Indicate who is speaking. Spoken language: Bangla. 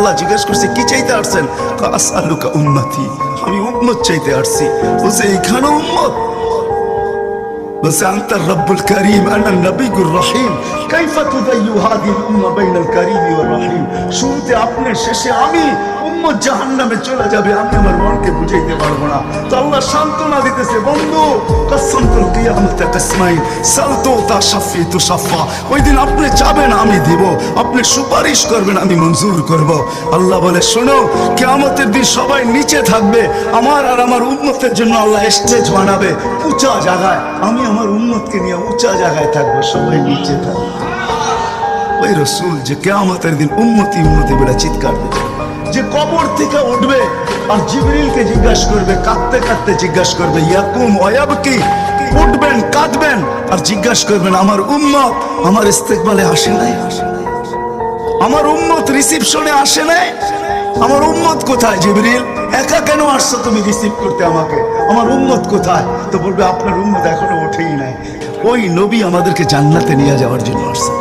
Speaker 1: আল্লাহ জিজ্ঞেস করছে কি চাইতে আসছেন? আসআলুকা উম্মতি, আমি উম্মত চাইতে আসছি। বলছে এইখানে উম্মত? বলছে আনতা রব্বুল করিম আনা নবিয়ুর রহিম, কাইফা তুদাইয়ু হাদিহিল উম্মাহ বাইনাল করিম ওয়ার রহিম। শুরুতে আপনি, শেষে আমি। উম্মত জাহান্নামে চলে যাবে, আমি আমার মনকে বুঝাইতে পারবো না। তো আল্লাহ সান্ত্বনা দিতেছে, বন্ধু কাসসামতুল কিয়ামাতা কাসমাইন সালতু তাশাফিতু শাফা। ওই দিন আপনি চাবেন আমি দিব, আপনি সুপারিশ করবেন আমি মঞ্জুর করব। আল্লাহ বলে শোনো, কিয়ামতের দিন সবাই নিচে থাকবে, আমার আর আমার উম্মতের জন্য আল্লাহ স্টেজ বানাবে উঁচা জায়গায়। আমি আমার উম্মতকে নিয়ে উঁচা জায়গায় থাকবো, সবাই নিচে থাকবে। ওই রসুল যে কিয়ামতের দিন উম্মতি উম্মতি বলে চিৎকার দেবে, যে কবর থেকে উঠবে আর জিবরিলকে জিজ্ঞাসা করবে, কাঁদতে কাঁদতে জিজ্ঞাসা করবে ইয়াকুম ওয়ায়াবকি, উঠবেন কাঁদবেন আর জিজ্ঞাসা করবেন আমার উম্মত আমার ইস্তেকবালে আসে নাই, আমার উম্মত রিসিপশনে আসে নাই, আমার উম্মত কোথায়? জিবরিল একা কেন আসছো তুমি রিসিভ করতে আমাকে? আমার উম্মত কোথায়? তো বলবে আপনার উম্মত এখনো ওঠেই নাই। ওই নবী আমাদেরকে জান্নাতে নিয়ে যাওয়ার জন্য আসছে।